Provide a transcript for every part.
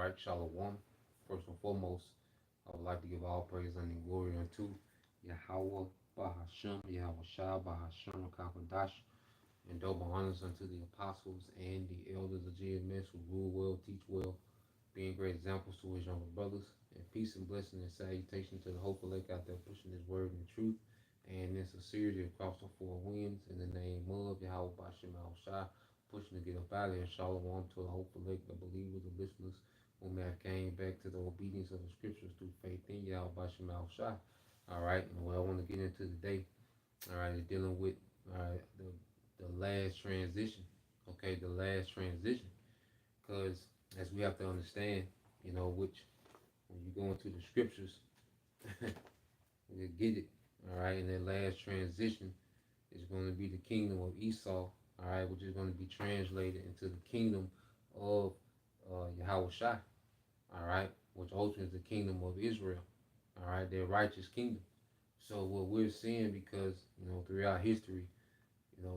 right, Shalom. First and foremost, I would like to give all praise and glory unto Yahweh Bahashem, Yahweh Shah Bahashem Rakakadash, and double honors unto the apostles and the elders of GMS who rule well, teach well, being great examples to his younger brothers. And peace and blessing and salutation to the hopeful lake out there pushing his word and truth and in sincerity across the four winds in the name of Yahweh Bashem Al Shah, pushing to get up out of here. Shalom to the hopeful lake, the believers, the listeners who may have came back to the obedience of the scriptures through faith in Yahweh Bashem Al Shah. All right, and what I want to get into today, all right, is dealing with all right the last transition. Okay, the last transition, because as we have to understand, which when you go into the scriptures, you get it. All right, and that last transition is going to be the kingdom of Esau. All right, which is going to be translated into the kingdom of Yahweh Shai. All right, which ultimately is the kingdom of Israel. All right, their righteous kingdom. So what we're seeing, because throughout history, the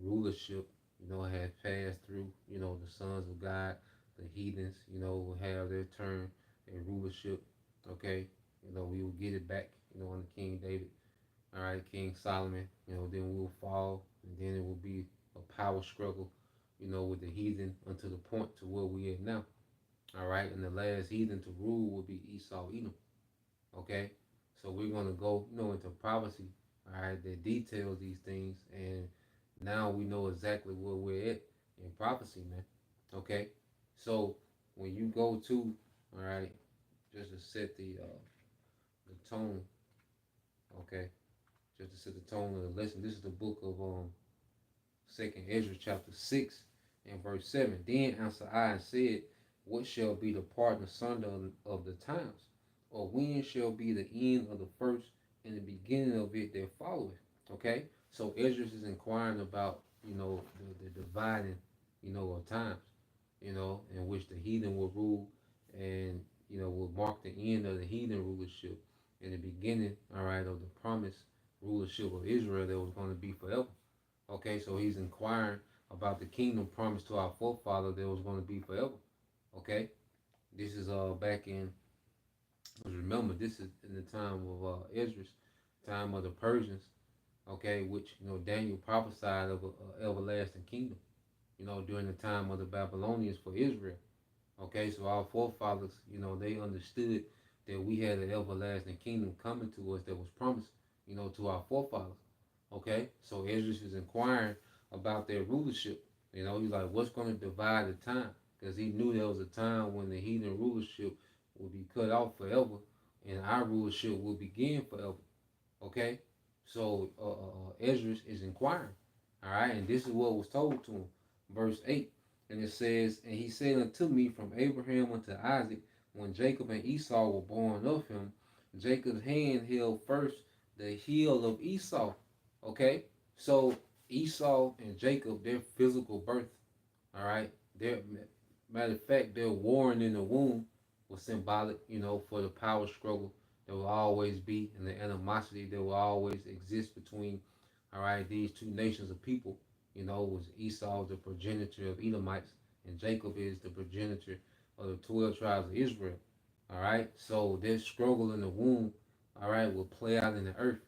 rulership, has passed through, the sons of God, the heathens, will have their turn, their rulership. Okay, we will get it back, under King David. All right, King Solomon. Then we'll fall, and then it will be a power struggle, with the heathen until the point to where we are now. All right, and the last heathen to rule will be Esau, Edom. Okay, so we're gonna go, into prophecy. All right, that details these things, and now we know exactly where we're at in prophecy, man. Okay, so when you go to, all right, just to set the tone. Okay, just to set the tone of the lesson. This is the book of Second Ezra chapter 6 and verse 7. Then answered I and said, what shall be the part asunder of the times? Or when shall be the end of the first and the beginning of it that followeth? Okay? So Ezra is inquiring about, the dividing, of times, in which the heathen will rule and, will mark the end of the heathen rulership and the beginning, all right, of the promised rulership of Israel that was going to be forever. Okay, so he's inquiring about the kingdom promised to our forefather that was going to be forever. Okay, this is back in. Remember, this is in the time of Ezra's time of the Persians. Okay, which Daniel prophesied of a everlasting kingdom. During the time of the Babylonians for Israel. Okay, so our forefathers, they understood that we had an everlasting kingdom coming to us that was promised, to our forefathers. Okay, so Ezra is inquiring about their rulership. He's like, what's going to divide the time? Because he knew there was a time when the heathen rulership would be cut off forever and our rulership will begin forever. Okay, so Ezra is inquiring. All right, and this is what was told to him. Verse 8, and it says, and he said unto me, from Abraham unto Isaac, when Jacob and Esau were born of him, Jacob's hand held first the heel of Esau. Okay, so Esau and Jacob, their physical birth, all right, their matter of fact, their warring in the womb was symbolic, for the power struggle that will always be and the animosity that will always exist between, all right, these two nations of people. Was Esau the progenitor of Edomites, and Jacob is the progenitor of the 12 tribes of Israel. All right, so this struggle in the womb, all right, will play out in the earth.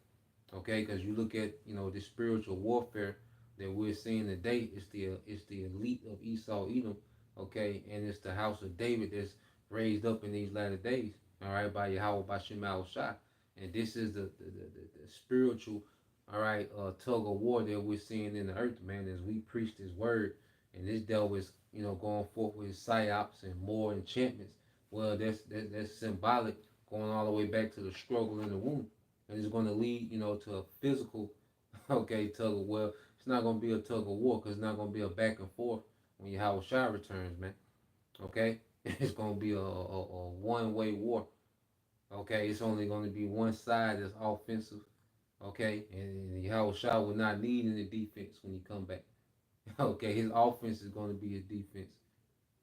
Okay, because you look at this spiritual warfare that we're seeing today. It's the elite of Esau, Edom. Okay, and it's the house of David that's raised up in these latter days. All right, by Yahweh, by Shemal Shah, and this is the spiritual, all right, tug of war that we're seeing in the earth, man, as we preach this word, and this devil is going forth with his psyops and more enchantments. Well, that's symbolic, going all the way back to the struggle in the womb, and it's going to lead, to a physical, okay, tug of war. It's not going to be a tug of war because it's not going to be a back and forth when Yahweh Shai returns, man. Okay, it's going to be a one-way war. Okay, it's only going to be one side that's offensive. Okay, and Yahweh Shai will not need any defense when he come back. Okay, his offense is going to be his defense.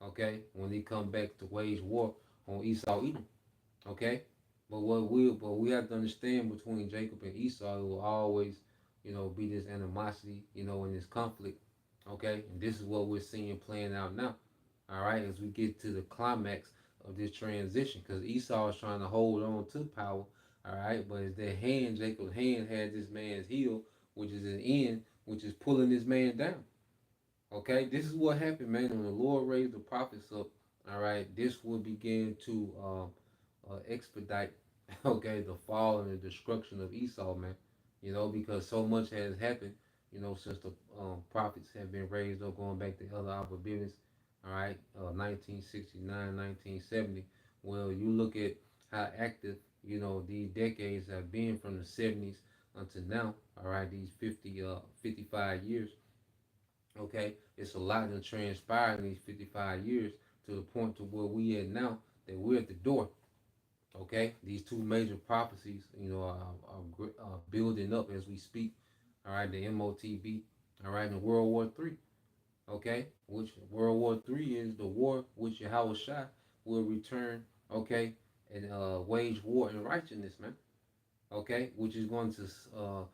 Okay, when he come back to wage war on Esau, Edom. Okay, but we have to understand, between Jacob and Esau, it will always, be this animosity, and this conflict. Okay, and this is what we're seeing playing out now. All right, as we get to the climax of this transition, because Esau is trying to hold on to power, all right, but it's that hand, Jacob's hand, had this man's heel, which is an end, which is pulling this man down. Okay, this is what happened, man. When the Lord raised the prophets up, all right, this will begin to expedite, okay, the fall and the destruction of Esau, man. You know, because so much has happened, you know, since the prophets have been raised up, going back to Elder Abba Business, all right, 1969, 1970. Well, you look at how active, you know, these decades have been from the 70s until now, all right, these 55 years. Okay, it's a lot that transpired in these 55 years to the point to where we at now that we're at the door. Okay, these two major prophecies, you know, are building up as we speak. All right, the MOTB. All right, and World War III. Okay, which World War III is the war which Yahweh Shai will return. Okay, and wage war in righteousness, man. Okay, which is going to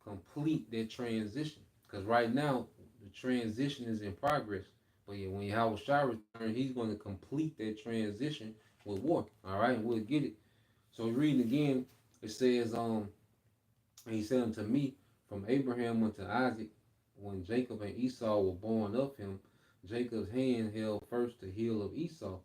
complete that transition. Because right now, the transition is in progress. But yeah, when Yahweh Shai returns, he's going to complete that transition with war. All right, and we'll get it. So reading again, it says, and he said unto me, from Abraham unto Isaac, when Jacob and Esau were born of him, Jacob's hand held first the heel of Esau.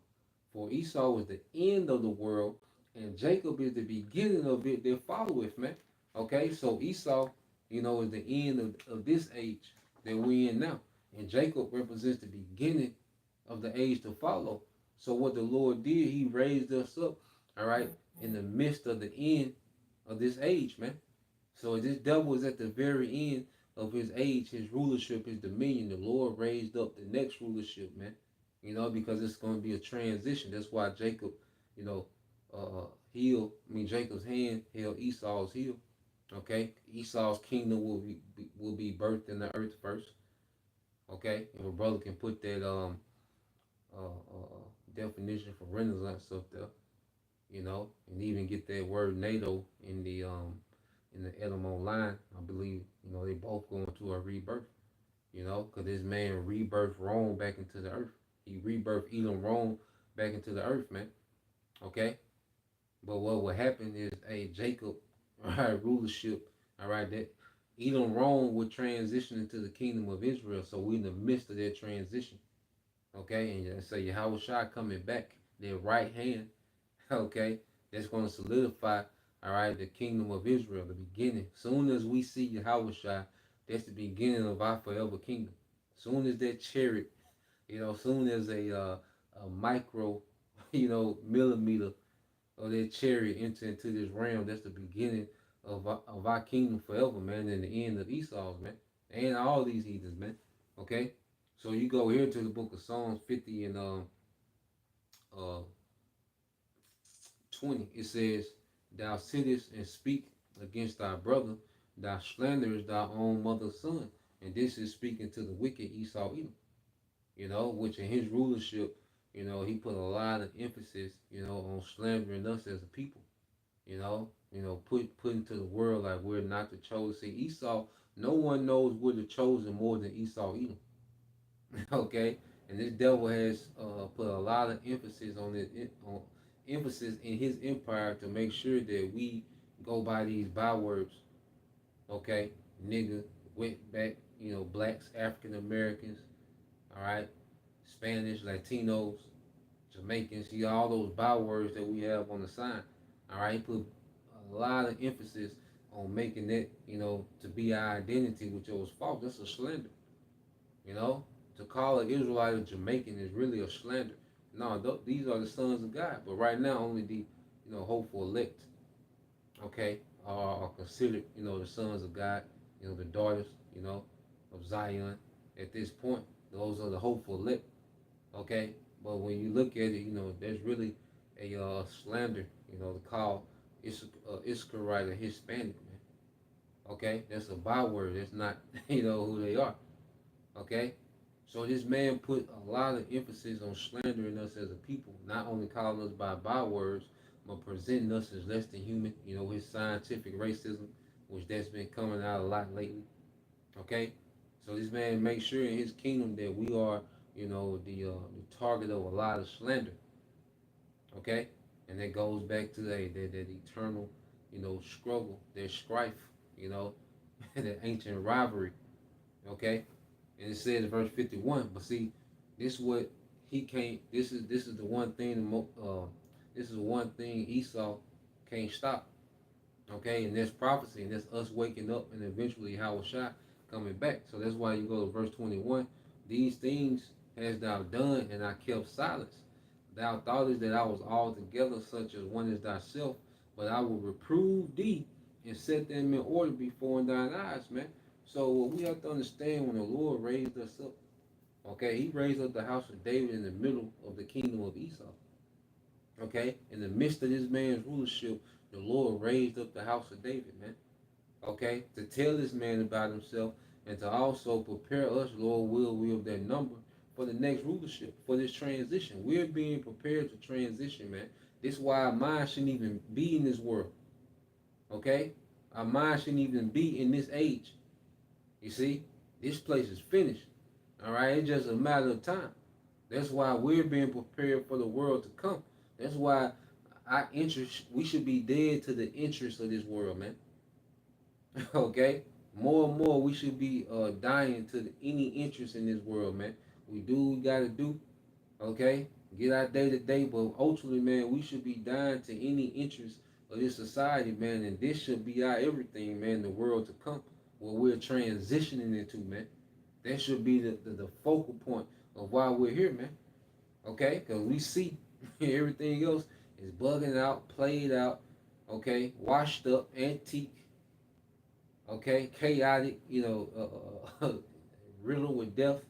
For Esau was the end of the world, and Jacob is the beginning of it that followeth, man. Okay, so Esau, you know, is the end of this age that we're in now. And Jacob represents the beginning of the age to follow. So what the Lord did, he raised us up, all right, in the midst of the end of this age, man. So this devil is at the very end of his age, his rulership, his dominion. The Lord raised up the next rulership, man. You know, because it's going to be a transition. That's why Jacob, you know, Jacob's hand held Esau's heel. Okay, Esau's kingdom will be birthed in the earth first. Okay, if a brother can put that definition for Renaissance up there, you know, and even get that word NATO in the Edomon line. I believe, you know, they both going to a rebirth, you know, because this man rebirthed Rome back into the earth. He rebirthed Edom Rome back into the earth, man. Okay? But what will happen is a Jacob, all right, rulership, all right, that Edom Rome would transition into the kingdom of Israel. So we're in the midst of that transition. Okay? And so Yahweh Shai coming back, their right hand, okay, that's going to solidify, all right, the kingdom of Israel, the beginning. Soon as we see Yahweh Shai, that's the beginning of our forever kingdom. Soon as that chariot, you know, soon as a micro, you know, millimeter of that chariot enter into this realm, that's the beginning of our kingdom forever, man, and the end of Esau's, man, and all these heathens, man. Okay, so you go here to the book of Psalms 50 and uh 20, it says, thou sittest and speak against thy brother, thou slanderest thy own mother's son. And this is speaking to the wicked Esau Edom, you know, which in his rulership, you know, he put a lot of emphasis, you know, on slandering us as a people, put into the world like we're not the chosen. See, Esau, no one knows we're the chosen more than Esau Edom. Okay, and this devil has put a lot of emphasis on it, on emphasis in his empire to make sure that we go by these bywords. Okay, nigga, wetback, you know, blacks, African Americans, all right, Spanish, Latinos, Jamaicans, see all those bywords that we have on the sign. All right, he put a lot of emphasis on making that, you know, to be our identity, which was false. That's a slander. You know, to call an Israelite a Jamaican is really a slander. No, these are the sons of God. But right now, only the, you know, hopeful elect, okay, are considered, you know, the sons of God, you know, the daughters, you know, of Zion. At this point, those are the hopeful elect, okay. But when you look at it, you know, there's really a slander, you know, to call Issacharite a Hispanic, man. Okay, that's a byword. That's not, you know, who they are. Okay? So this man put a lot of emphasis on slandering us as a people, not only calling us by bywords, but presenting us as less than human, you know, his scientific racism, which that's been coming out a lot lately. Okay? So this man makes sure in his kingdom that we are, you know, the target of a lot of slander. Okay, and that goes back to that eternal, struggle, that strife, you know, that ancient rivalry. Okay, and it says verse 51. But see, this what he can't. This is the one thing. This is one thing Esau can't stop. Okay, and that's prophecy, and that's us waking up, and eventually Hawashai coming back. So that's why you go to verse 21. These things hast thou done, and I kept silence. Thou thoughtest that I was altogether such as one as thyself, but I will reprove thee and set them in order before in thine eyes, man. So what we have to understand, when the Lord raised us up, okay, he raised up the house of David in the middle of the kingdom of Esau. Okay, in the midst of this man's rulership, the Lord raised up the house of David, man. Okay, to tell this man about himself and to also prepare us, Lord will we of that number, for the next rulership, for this transition. We're being prepared to transition, man. This is why our mind shouldn't even be in this world. Okay, our mind shouldn't even be in this age. You see, this place is finished. All right, it's just a matter of time. That's why we're being prepared for the world to come. That's why our interest, we should be dead to the interests of this world, man. Okay? More and more, we should be dying to any interest in this world, man. We do what we got to do, okay? Get our day to day, but ultimately, man, we should be dying to any interest of this society, man. And this should be our everything, man, the world to come, what we're transitioning into, man. That should be the focal point of why we're here, man. Okay? Because we see everything else is bugging out, played out, okay, washed up, antique, okay, chaotic, riddled with death,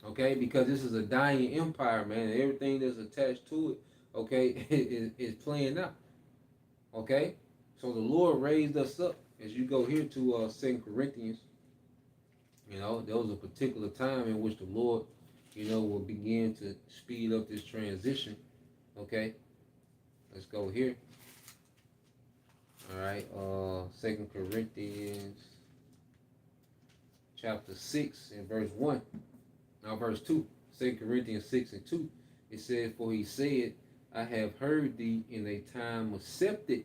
okay, because this is a dying empire, man, and everything that's attached to it, okay, is playing out, okay. So the Lord raised us up. As you go here to 2 Corinthians, there was a particular time in which the Lord, will begin to speed up this transition, okay. Let's go here. All right, 2 Corinthians chapter 6 and verse 1. Now verse 2. 2 Corinthians 6 and 2. It says, for he said, I have heard thee in a time accepted,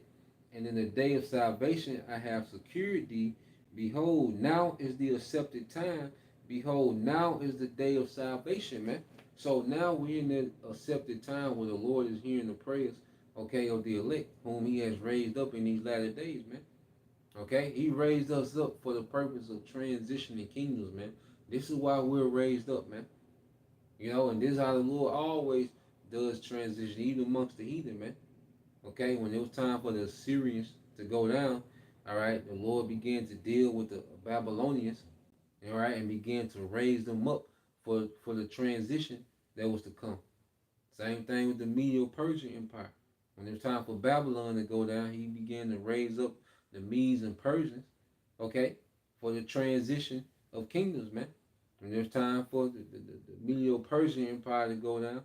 and in the day of salvation I have secured thee. Behold, now is the accepted time. Behold, now is the day of salvation, man. So now we're in the accepted time where the Lord is hearing the prayers, okay, of the elect, whom he has raised up in these latter days, man. Okay, he raised us up for the purpose of transitioning kingdoms, man. This is why we're raised up, man. And this is how the Lord always does transition, even amongst the heathen, man. Okay, when it was time for the Assyrians to go down, all right, the Lord began to deal with the Babylonians, all right, and began to raise them up for the transition that was to come. Same thing with the Medo-Persian Empire. When it was time for Babylon to go down, he began to raise up the Medes and Persians, okay, for the transition of kingdoms, man. When it was time for the Medo-Persian Empire to go down,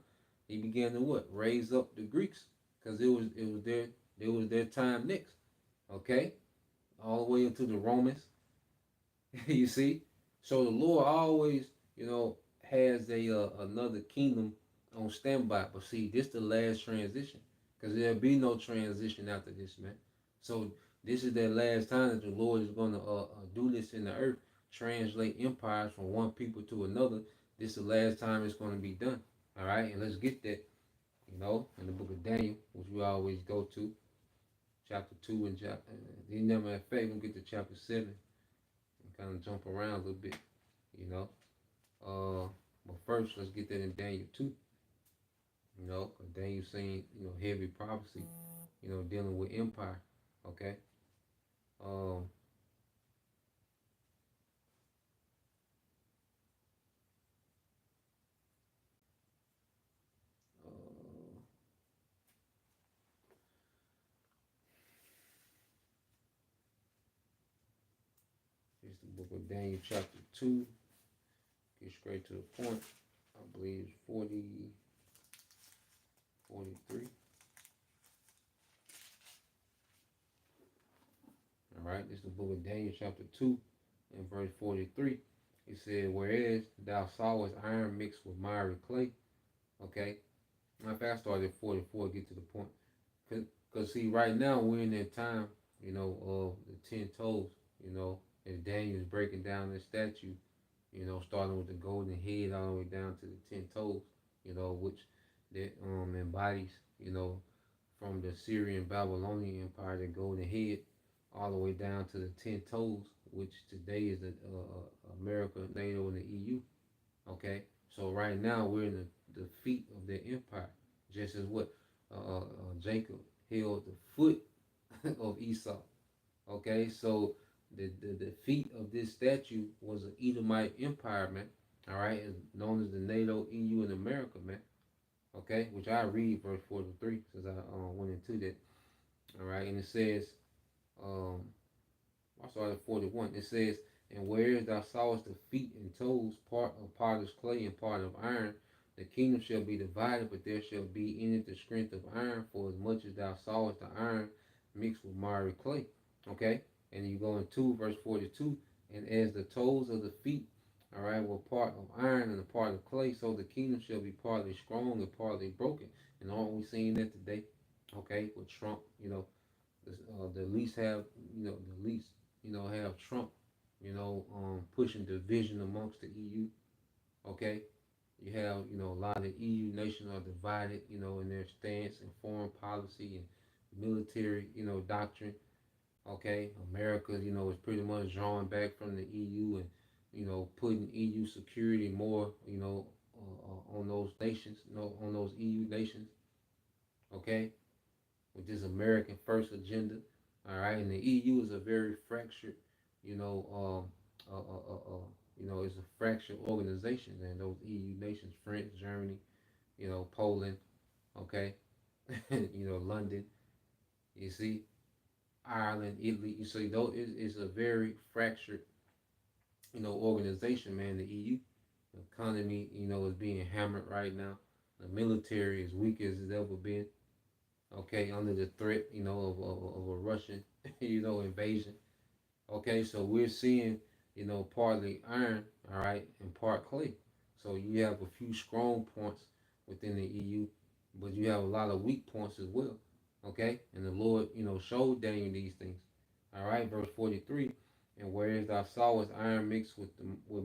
he began to what? Raise up the Greeks, because it was their time next, okay, all the way into the Romans. You see, so the Lord always, has another kingdom on standby. But see, this the last transition, because there'll be no transition after this, man. So this is that last time that the Lord is going to do this in the earth, translate empires from one people to another. This is the last time it's going to be done. All right, and let's get that, in the book of Daniel, which we always go to, chapter 2 and chapter. Then, never in fact, we'll get to chapter 7 and kind of jump around a little bit, you know. But first, let's get that in Daniel 2. Daniel saying, heavy prophecy, dealing with empire. Okay. Um, uh, it's the book of Daniel, chapter 2. Get straight to the point. I believe it's 43. All right, this is the book of Daniel, chapter 2, and verse 43. It said, whereas thou sawest iron mixed with miry clay, okay, matter of fact, I started at 44, get to the point. Because, see, right now we're in that time, of the 10 toes, as Daniel is breaking down the statue, starting with the golden head all the way down to the 10 toes, which that embodies, from the Syrian Babylonian Empire, the golden head, all the way down to the 10 toes, which today is the America, NATO, and the EU. Okay, so right now we're in the feet of their empire, just as what Jacob held the foot of Esau. Okay, so the feet of this statue was an Edomite empire, man. All right, known as the NATO, EU, and America, man. Okay, which I read verse 43 since I went into that. All right, and it says, um, I started at 41. It says, and whereas thou sawest the feet and toes, part of potter's clay and part of iron, the kingdom shall be divided, but there shall be in it the strength of iron, for as much as thou sawest the iron mixed with miry clay. Okay? And you go into verse 42, and as the toes of the feet, all right, were part of iron and a part of clay, so the kingdom shall be partly strong and partly broken. And aren't we seeing that today? Okay, with Trump, the least have, the least, have Trump, pushing division amongst the EU. Okay, you have, a lot of the EU nations are divided, in their stance in foreign policy and military, doctrine. Okay, America, is pretty much drawing back from the EU and, putting EU security more, on those nations, on those EU nations. Okay, with this American first agenda. All right, and the EU is a very fractured, you know, it's a fractured organization, and those EU nations, France, Germany, Poland, okay, London, you see, Ireland, Italy, you see, though it's a very fractured, organization, man. The EU the economy, is being hammered right now. The military is weak as it's ever been. Okay, under the threat, of a Russian, invasion. Okay, so we're seeing, partly iron, all right, and part clay. So you have a few strong points within the EU, but you have a lot of weak points as well. Okay, and the Lord, showed Daniel these things. All right, verse 43. And whereas thou sawest iron mixed with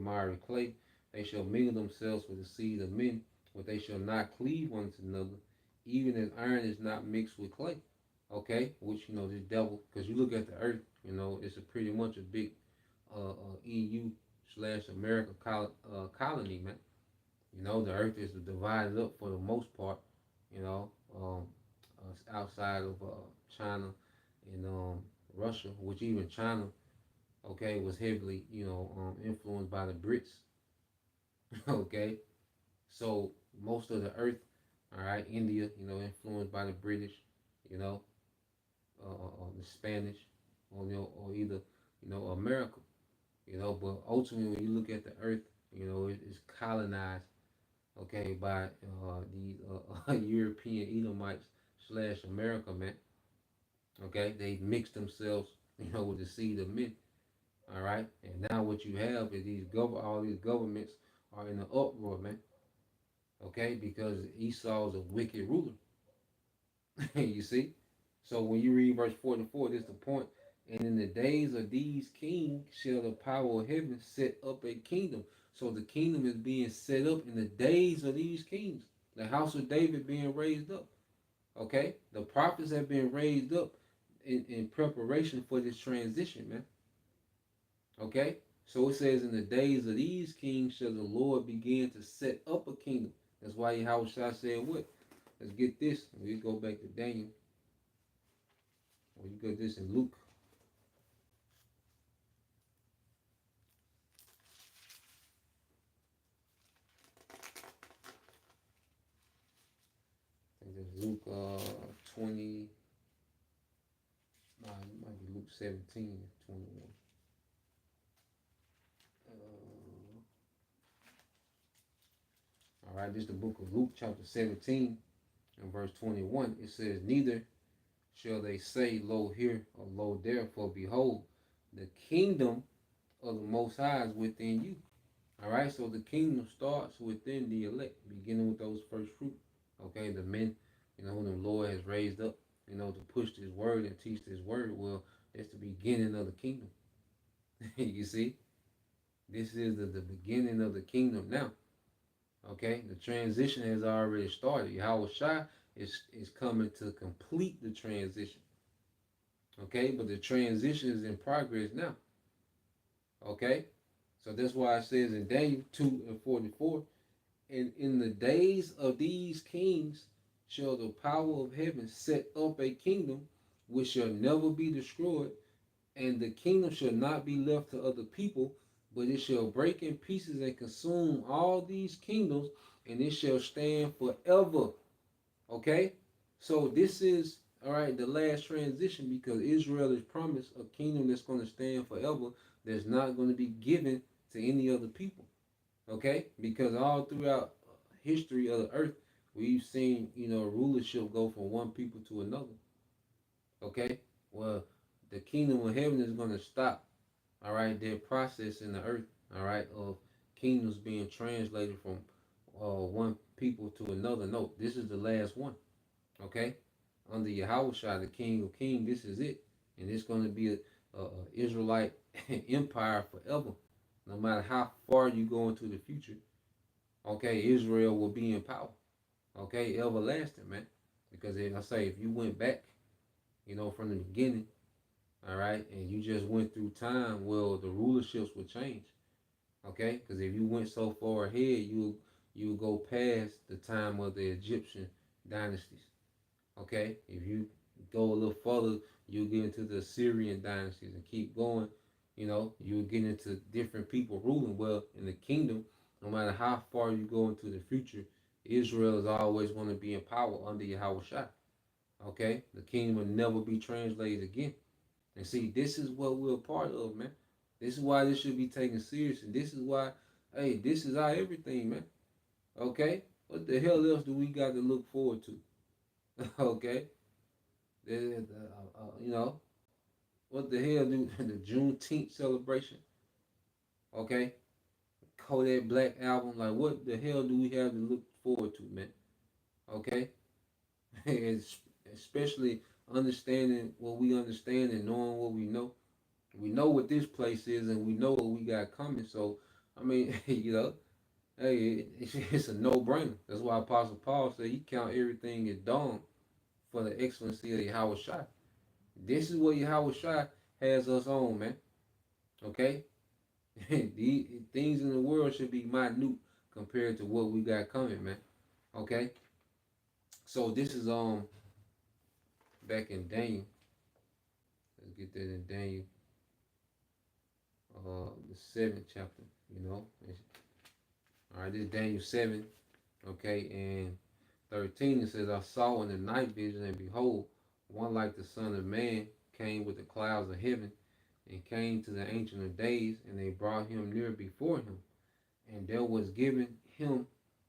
miry clay, they shall mingle themselves with the seed of men, but they shall not cleave one to another, even as iron is not mixed with clay. Okay, which this devil, because you look at the earth, it's a pretty much a big EU slash America colony, man. The earth is divided up for the most part, you know, um, outside of China and Russia, which even China, okay, was heavily, influenced by the Brits, okay. So most of the earth, all right, India, influenced by the British, you know, the Spanish, or either, America, But ultimately, when you look at the earth, it's colonized, okay, by these European Edomites slash America, man. Okay, they mix themselves, with the seed of men. All right, and now what you have is all these governments are in an uproar, man. Okay, because Esau is a wicked ruler. You see, so when you read verse 44, this is the point. And in the days of these kings shall the power of heaven set up a kingdom. So the kingdom is being set up in the days of these kings. The house of David being raised up. Okay? The prophets have been raised up in preparation for this transition, man. Okay? So it says, in the days of these kings shall the Lord begin to set up a kingdom. That's why Yahweh said what? Let's get this. We go back to Daniel. You got this in Luke. I think it's Luke 20. It might be Luke 17, 21. All right, this is the book of Luke, chapter 17, and verse 21. It says, neither shall they say, lo here, or lo there, for behold, the kingdom of the Most High is within you. All right, so the kingdom starts within the elect, beginning with those first fruit. Okay, the men, who the Lord has raised up, to push this word and teach this word. Well, that's the beginning of the kingdom. You see, this is the beginning of the kingdom now. Okay, the transition has already started. Yahweh Shai is coming to complete the transition. Okay, but the transition is in progress now. Okay, so that's why it says in Daniel 2:44, and in the days of these kings shall the power of heaven set up a kingdom which shall never be destroyed, and the kingdom shall not be left to other people, but it shall break in pieces and consume all these kingdoms, and it shall stand forever. Okay? So this is, all right, the last transition, because Israel is promised a kingdom that's going to stand forever, that's not going to be given to any other people. Okay? Because all throughout history of the earth, we've seen, rulership go from one people to another. Okay? Well, the kingdom of heaven is going to stop, all right, their process in the earth, all right, of kingdoms being translated from one people to another. No, this is the last one. Okay? Under Yahweh Shai, the King of Kings, this is it. And it's going to be a Israelite empire forever. No matter how far you go into the future, okay, Israel will be in power. Okay, everlasting, man. Because I say, if you went back, from the beginning, all right, and you just went through time, well, the rulerships would change. Okay, because if you went so far ahead, you go past the time of the Egyptian dynasties. Okay, if you go a little further, you'll get into the Assyrian dynasties and keep going. You'll get into different people ruling. Well, in the kingdom, no matter how far you go into the future, Israel is always going to be in power under Yahweh Shai. Okay, the kingdom will never be translated again. And see, this is what we're a part of, man. This is why this should be taken serious, and this is why, hey, this is our everything, man. Okay, what the hell else do we got to look forward to? Okay, you know, what the hell do the Juneteenth celebration? Okay, Kodak Black album, like what the hell do we have to look forward to, man? Okay, especially understanding what we understand and knowing what we know. We know what this place is, and we know what we got coming. So, I mean, hey, it's a no-brainer. That's why Apostle Paul said he count everything as dung for the excellency of Yahweh Shai. This is what Yahweh Shai has us on, man. Okay? The things in the world should be minute compared to what we got coming, man. Okay? So this is back in Daniel. Let's get that in Daniel, the 7th chapter, All right, this is Daniel 7, okay, and 13, it says, I saw in the night vision, and behold, one like the Son of Man came with the clouds of heaven, and came to the Ancient of Days, and they brought him near before him. And there was given him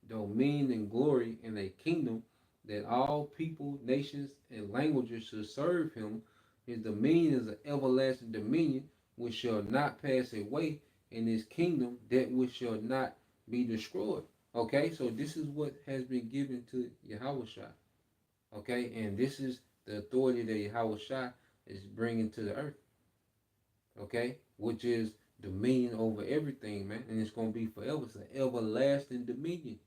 dominion and glory and a kingdom, that all people, nations, and languages should serve him. His dominion is an everlasting dominion which shall not pass away, and his kingdom that which shall not be destroyed. Okay, so this is what has been given to Yahweh Shai. Okay, and this is the authority that Yahweh Shai is bringing to the earth. Okay, which is dominion over everything, man, and it's going to be forever. It's an everlasting dominion.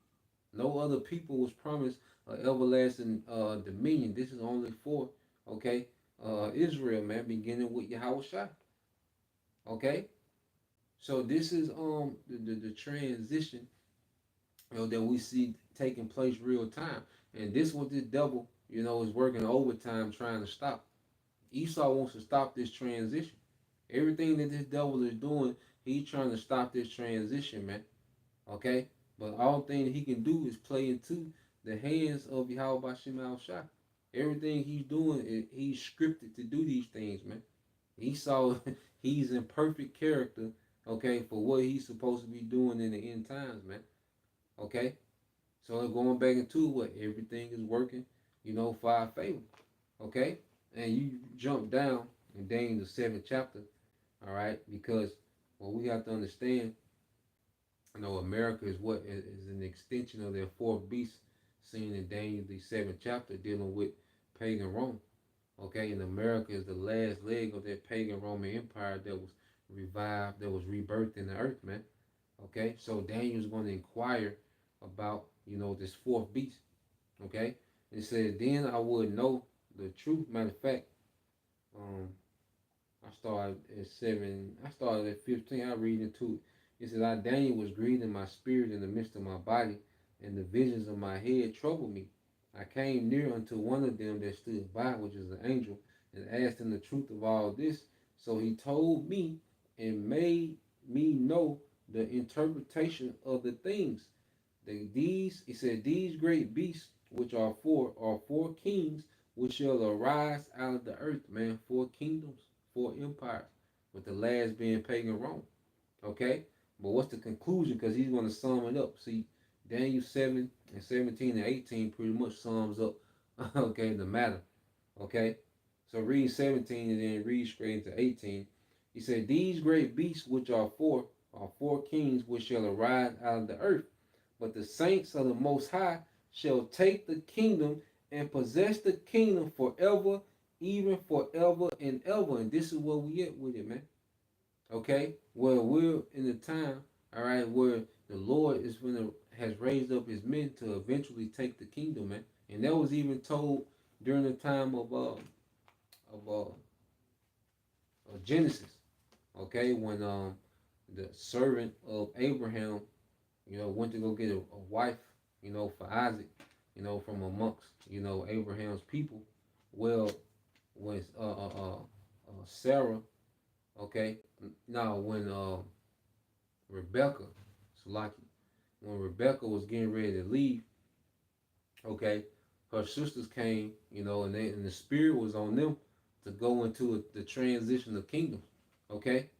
No other people was promised an everlasting dominion. This is only for, okay, Israel, man, beginning with Yahweh Shai. Okay, so this is the transition, that we see taking place real time, and this what this devil, is working overtime trying to stop. Esau wants to stop this transition. Everything that this devil is doing, he's trying to stop this transition, man. Okay? But all thing that he can do is play into the hands of Yahweh Bashim Al Shah. Everything he's doing, he's scripted to do these things, man. Esau, he's in perfect character, okay, for what he's supposed to be doing in the end times, man. Okay? So going back into what everything is working, for our favor. Okay? And you jump down in Daniel the 7th chapter, all right, because what we have to understand, America is what is an extension of their fourth beast seen in Daniel the 7th chapter dealing with pagan Rome. Okay, and America is the last leg of that pagan Roman Empire that was revived, that was rebirthed in the earth, man. Okay, so Daniel's going to inquire about, this fourth beast. Okay, it said, then I would know the truth. Matter of fact, um, I started at 7, I started at 15, I read into it. It said, I, Daniel, was grieved in my spirit in the midst of my body, and the visions of my head troubled me. I came near unto one of them that stood by, which is an angel, and asked him the truth of all this. So he told me and made me know the interpretation of the things. He said, these great beasts, which are four kings, which shall arise out of the earth, man. Four kingdoms, four empires, with the last being pagan Rome. Okay? But what's the conclusion? Because he's going to sum it up. See, Daniel 7 and 17 and 18 pretty much sums up, okay, the matter. Okay? So read 17 and then read straight into 18. He said, these great beasts, which are four kings, which shall arise out of the earth. But the saints of the Most High shall take the kingdom and possess the kingdom forever, even forever and ever. And this is where we at with it, man. Okay? Well, we're in the time, all right, where the Lord has raised up his men to eventually take the kingdom, man. And that was even told during the time of Genesis. Okay, when the servant of Abraham, went to go get a wife, for Isaac, from amongst, Abraham's people. Well, when Sarah, okay, now when Rebecca, Salaki, when Rebecca was getting ready to leave, okay, her sisters came, and the spirit was on them to go into the transition of kingdoms, okay.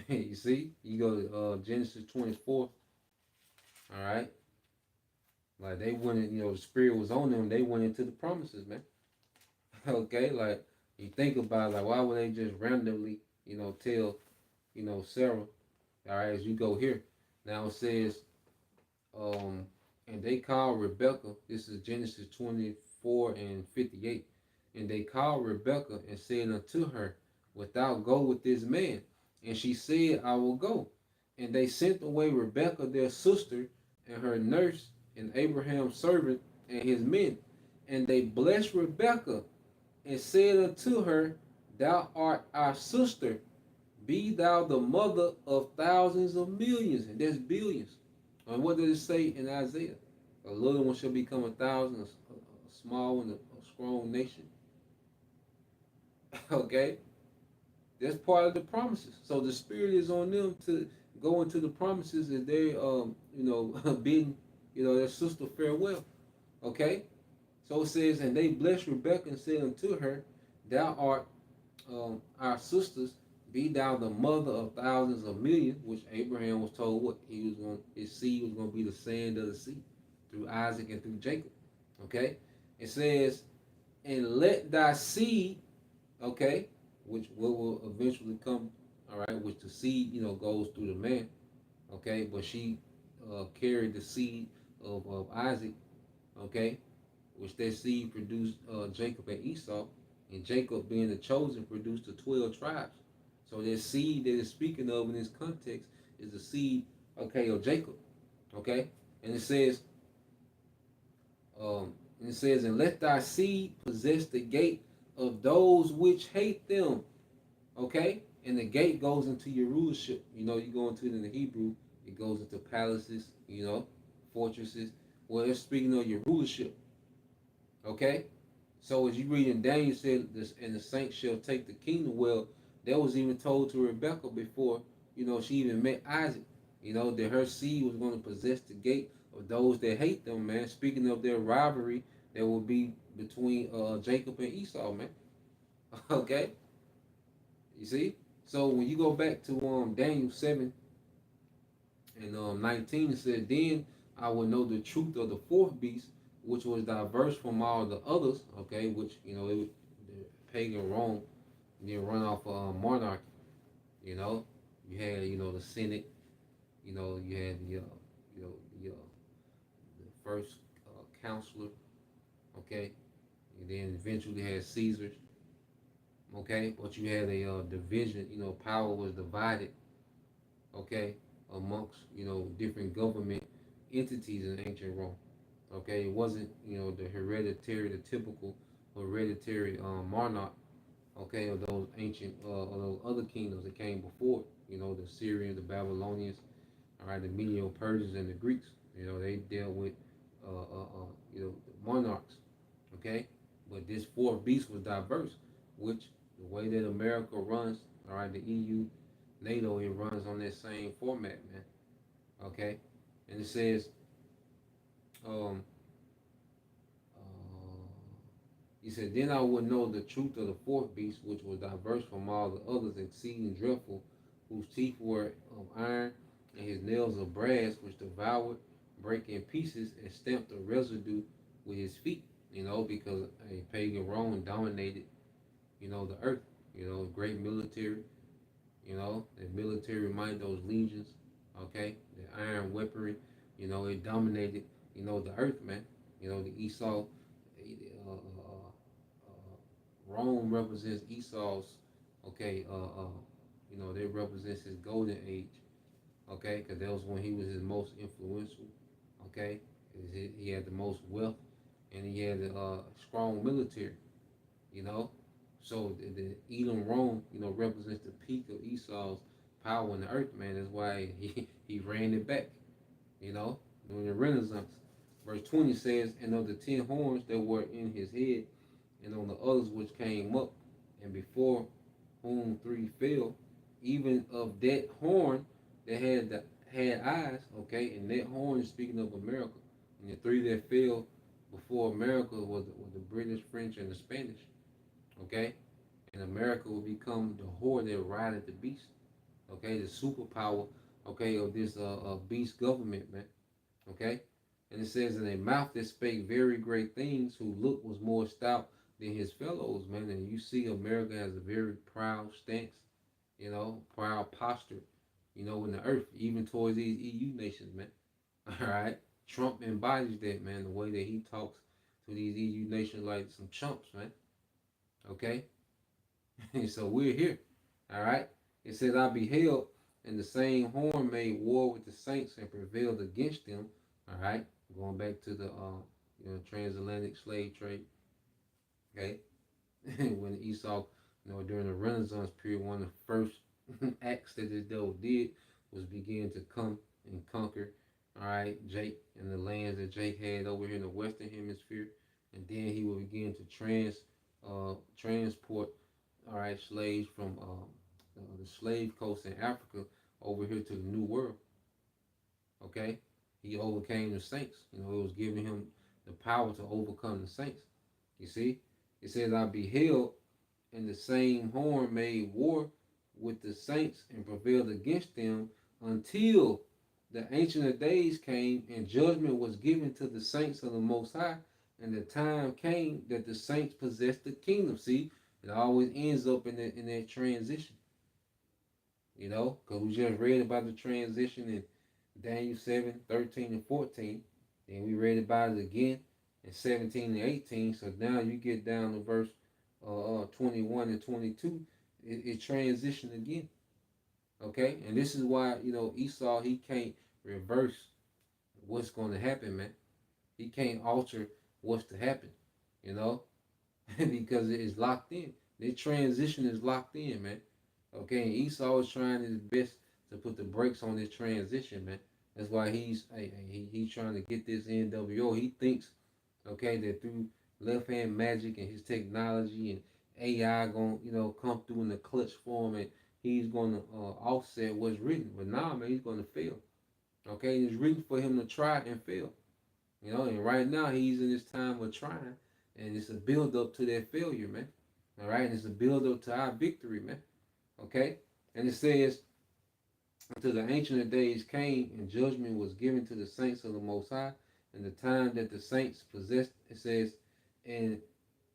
You see, you go to Genesis 24, all right. Like they went, the spirit was on them. They went into the promises, man. Okay, like you think about it, like why would they just randomly, tell, Sarah, all right, as you go here. Now it says, um, and they called Rebecca. This is Genesis 24 and 58. And they called Rebecca and said unto her, wilt thou go with this man? And she said, I will go. And they sent away Rebecca their sister and her nurse and Abraham's servant and his men. And they blessed Rebekah and said unto her, thou art our sister. Be thou the mother of thousands of millions. And that's billions. And what does it say in Isaiah? A little one shall become a thousand, a small one, a strong nation. Okay? That's part of the promises. So the spirit is on them to go into the promises that they, bidding, their sister farewell. Okay? So it says, and they blessed Rebekah and said unto her, thou art our sisters, be thou the mother of thousands of millions, which Abraham was told what his seed was going to be the sand of the sea through Isaac and through Jacob. Okay? It says, and let thy seed, okay, which will eventually come, all right, which the seed, goes through the man, okay, but she carried the seed of Isaac, okay, which that seed produced Jacob and Esau, and Jacob being the chosen produced the 12 tribes. So that seed that is speaking of in this context is the seed, okay, of Jacob, okay, and it says, and let thy seed possess the gate of those which hate them, okay, and the gate goes into your rulership. You go into it in the Hebrew, it goes into palaces, fortresses. Well, it's speaking of your rulership. Okay? So as you read in Daniel said this, and the saints shall take the kingdom. Well, that was even told to Rebecca before, she even met Isaac. That her seed was going to possess the gate of those that hate them, man. Speaking of their rivalry that will be between Jacob and Esau, man. Okay? You see? So when you go back to Daniel 7 and 19, it said, then I will know the truth of the fourth beast, which was diverse from all the others, okay, which, the pagan Rome, run off monarchy, you had, the Senate, you had the, the first counselor, okay? And then eventually had Caesars, okay? But you had a division, power was divided, okay, amongst, different government entities in ancient Rome, okay? It wasn't, the hereditary, the typical hereditary monarch, okay, of those ancient, of those other kingdoms that came before, the Syrians, the Babylonians, all right, the Medo-Persians and the Greeks, they dealt with, the monarchs, okay? But this fourth beast was diverse, which the way that America runs, all right, the EU, NATO, it runs on that same format, man, okay? And it says, um, he said, then I would know the truth of the fourth beast, which was diverse from all the others, exceeding dreadful, whose teeth were of iron, and his nails of brass, which devoured, break in pieces, and stamped the residue with his feet, because a pagan Rome dominated, the earth, great military, the military might, those legions, okay, the iron weaponry, it dominated, the earth, man, the Esau, Rome represents Esau's, okay, they represents his golden age, okay, because that was when he was his most influential, okay, he had the most wealth, and he had a strong military, you know, so the Edom Rome, represents the peak of Esau's power in the earth, man. That's why he ran it back, during the Renaissance. Verse 20 says, and of the 10 horns that were in his head, and on the others which came up, and before whom 3 fell, even of that horn that had eyes, okay, and that horn is speaking of America. And the 3 that fell before America was the British, French, and the Spanish, okay? And America will become the whore that rideth the beast, okay, the superpower, okay, of this beast government, man, okay? And it says, in a mouth that spake very great things, who look was more stout than his fellows, man. And you see America has a very proud stance, proud posture, in the earth, even towards these EU nations, man. All right. Trump embodies that, man, the way that he talks to these EU nations like some chumps, man. Okay? So we're here. All right? It says, I beheld, and the same horn made war with the saints and prevailed against them. All right? Going back to the transatlantic slave trade. Okay? When Esau, during the Renaissance period, one of the first acts that this devil did was begin to come and conquer, all right, Jake and the lands that Jake had over here in the Western Hemisphere, and then he would begin to transport, all right, slaves from the slave coast in Africa over here to the New World. Okay, he overcame the saints. It was giving him the power to overcome the saints. You see, it says, I beheld, and the same horn made war with the saints and prevailed against them until the Ancient of Days came and judgment was given to the saints of the Most High, and the time came that the saints possessed the kingdom. See, it always ends up in that transition, because we just read about the transition in Daniel 7, 13, and 14. Then we read about it again in 17 and 18. So now you get down to verse 21 and 22. It transitioned again. Okay? And this is why, Esau, he can't reverse what's going to happen, man. He can't alter what's to happen, because it is locked in. The transition is locked in, man. Okay? And Esau is trying his best to put the brakes on this transition, man. That's why he's trying to get this NWO. He thinks, okay, that through left hand magic and his technology and AI going, come through in the clutch form, and he's going to offset what's written. But nah, man, he's going to fail. Okay, it's written for him to try and fail. And right now he's in this time of trying, and it's a build up to that failure, man. All right, and it's a build up to our victory, man. Okay, and it says, until the Ancient of Days came and judgment was given to the saints of the Most High, and the time that the saints possessed, and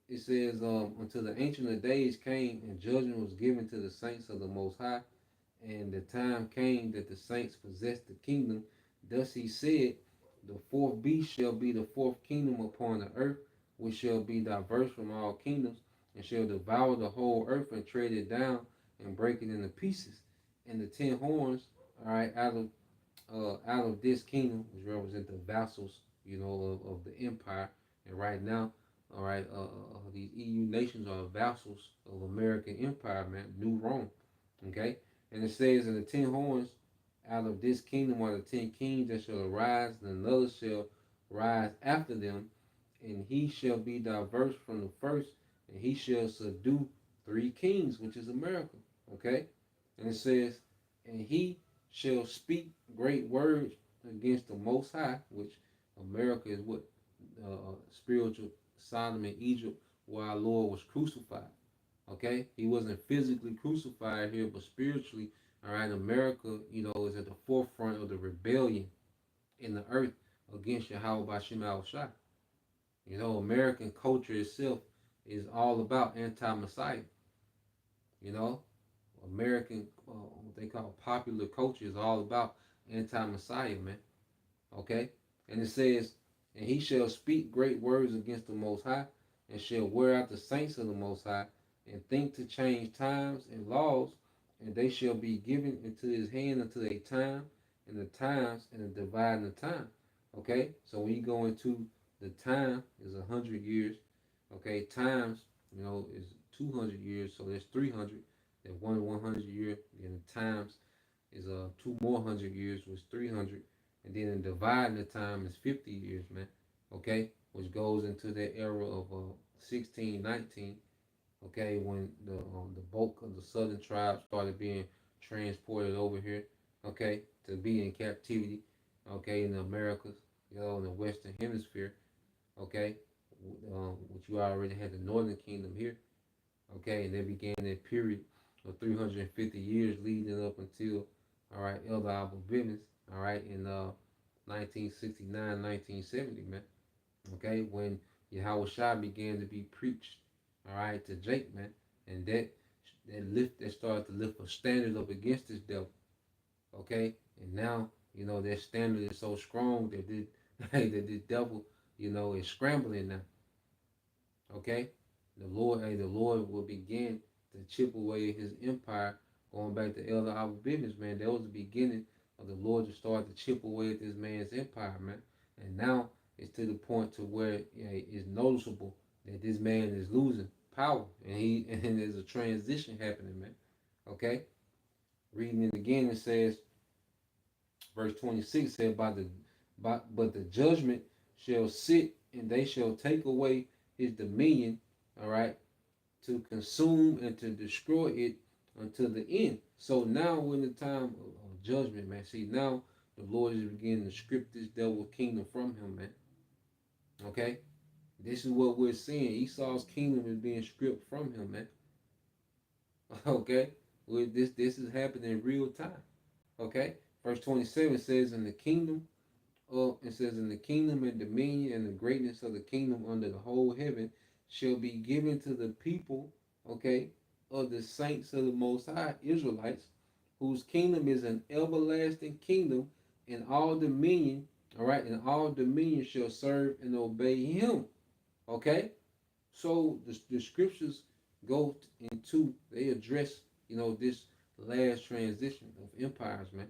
it says, until the Ancient of Days came and judgment was given to the saints of the Most High, and the time came that the saints possessed the kingdom. Thus he said, The fourth beast shall be the fourth kingdom upon the earth, which shall be diverse from all kingdoms, and shall devour the whole earth and tread it down and break it into pieces. And the 10 horns, all right, out of this kingdom, which represent the vassals, of the empire. And right now, all right, these EU nations are vassals of American empire, man, New Rome. Okay, and it says in the 10 horns, out of this kingdom are the 10 kings that shall arise, and another shall rise after them, and he shall be diverse from the first, and he shall subdue 3 kings, which is America. Okay, and it says, and he shall speak great words against the Most High, which America is what spiritual Sodom and Egypt, where our Lord was crucified. Okay, he wasn't physically crucified here, but spiritually. All right, America, is at the forefront of the rebellion in the earth against Yahweh Bashim Al Shai. American culture itself is all about anti-Messiah. You know, American, what they call popular culture is all about anti-Messiah, man. Okay? And it says, and he shall speak great words against the Most High, and shall wear out the saints of the Most High, and think to change times and laws, and they shall be given into his hand until a time, and the times, and the dividing of time. Okay? So when you go into the time is 100 years. Okay, times, is 200 years, so that's 300. Then 100 year, then the times is 2 more 100 years, was 300, and then in dividing the time is 50 years, man. Okay, which goes into that era of 1619. Okay, when the bulk of the southern tribes started being transported over here. Okay, to be in captivity. Okay, in the Americas, in the Western Hemisphere. Okay, which you already had the Northern Kingdom here. Okay, and they began that period of 350 years leading up until, all right, Elder Abba Bivens, all right, in 1969, 1970, man. Okay, when Yahweh Shai began to be preached, all right, to Jake, man, and that started to lift a standard up against this devil. Okay, and now that standard is so strong that that the devil is scrambling now. Okay, the Lord will begin to chip away his empire. Going back to Elder Abba Bivens, man, that was the beginning of the Lord to start to chip away at this man's empire, man. And now it's to the point to where it's noticeable that this man is losing power, and there's a transition happening, man. Okay, reading it again, it says, verse 26 said, but the judgment shall sit, and they shall take away his dominion, all right, to consume and to destroy it until the end. So now we're in the time of judgment, man. See, now the Lord is beginning to strip this devil kingdom from him, man. Okay? This is what we're seeing. Esau's kingdom is being stripped from him, man. Okay? This is happening in real time. Okay? Verse 27 says, in the kingdom, it says, in the kingdom and dominion and the greatness of the kingdom under the whole heaven shall be given to the people, okay, of the saints of the Most High, Israelites, whose kingdom is an everlasting kingdom, and all dominion, all right, and all dominion shall serve and obey him. Okay? So the scriptures go into, they address, this last transition of empires, man.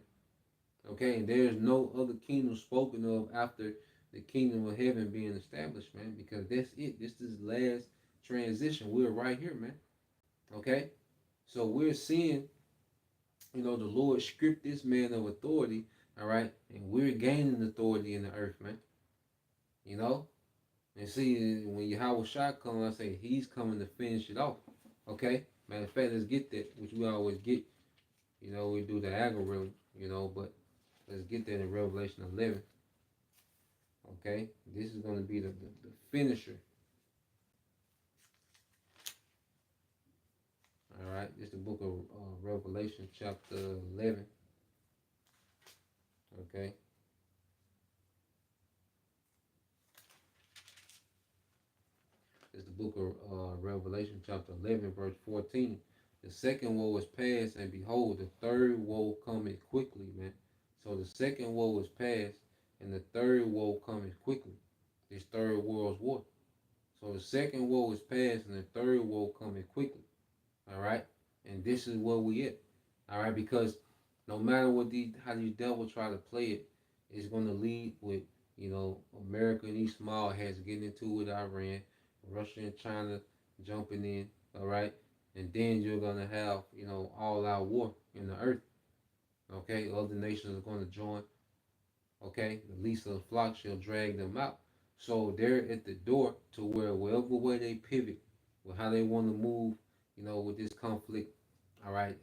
Okay, and there's no other kingdom spoken of after the kingdom of heaven being established, man, because that's it. This is the last transition. We're right here, man. Okay, so we're seeing, the Lord strip this man of authority, all right, and we're gaining authority in the earth, man. And see, when Yahweh Shai comes, I say he's coming to finish it off. Okay, matter of fact, let's get that, which we always get. We do the algorithm, but let's get that in Revelation 11. Okay, this is going to be the finisher. All right, this is the book of Revelation, chapter 11. Okay. It's the book of Revelation, chapter 11, verse 14. The second woe is past, and behold, the third woe cometh quickly, man. So the second woe is past, and the third woe coming quickly. This third world's war. So the second woe is past, and the third woe coming quickly. All right, and this is where we at. All right, because no matter what how these devils try to play it, it's going to lead with America and these small hats getting into with Iran, Russia and China jumping in. All right, and then you're going to have all out war in the earth. Okay, other nations are going to join. Okay, the least of the flock shall drag them out. So they're at the door to where wherever way they pivot with how they want to move, with this conflict, all right,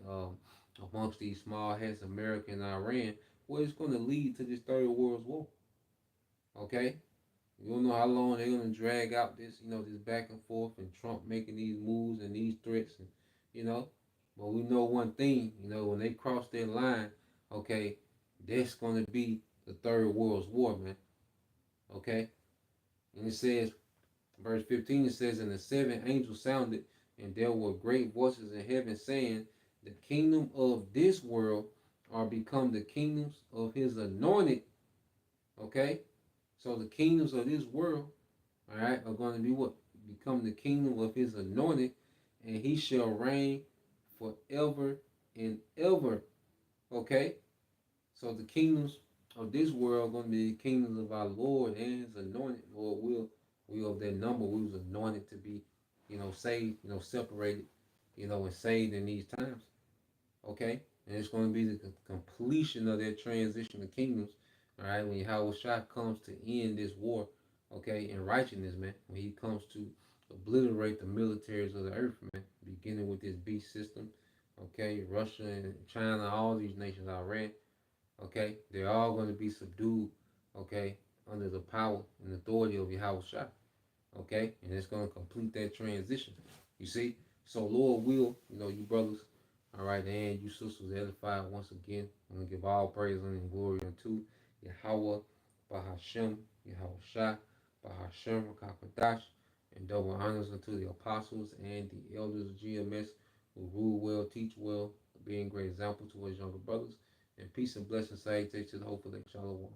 amongst these small heads, America and Iran, well, it's going to lead to this third world war. Okay, you don't know how long they're going to drag out this back and forth, and Trump making these moves and these threats, and you know, but we know one thing, when they cross that line, okay, that's going to be the third world's war, man. Okay, and it says, verse 15, it says, and the seven angels sounded, and there were great voices in heaven saying, the kingdom of this world are become the kingdoms of his anointed. Okay, so the kingdoms of this world, all right, are going to be what? Become the kingdom of his anointed, and he shall reign forever and ever. Okay, so the kingdoms of this world are going to be the kingdoms of our Lord and his anointed. Lord, we of that number, we was anointed to be, saved, separated, and saved in these times. Okay, and it's going to be the completion of that transition of kingdoms. All right, when Yahweh Shah comes to end this war, okay, in righteousness, man, when he comes to obliterate the militaries of the earth, man, beginning with this beast system, okay, Russia and China, all these nations, Iran, okay, they're all going to be subdued, okay, under the power and authority of Yahweh Shah, okay, and it's going to complete that transition. You see, so Lord will, you brothers, all right, and you sisters edified once again. I'm going to give all praise and glory unto Yahweh, Bahashem, Yahweh Shah, Bahashem, Rakakwadash, and double honors unto the apostles and the elders of GMS who rule well, teach well, being great example to his younger brothers. And peace and blessings, salutations to the hopeful Shalom.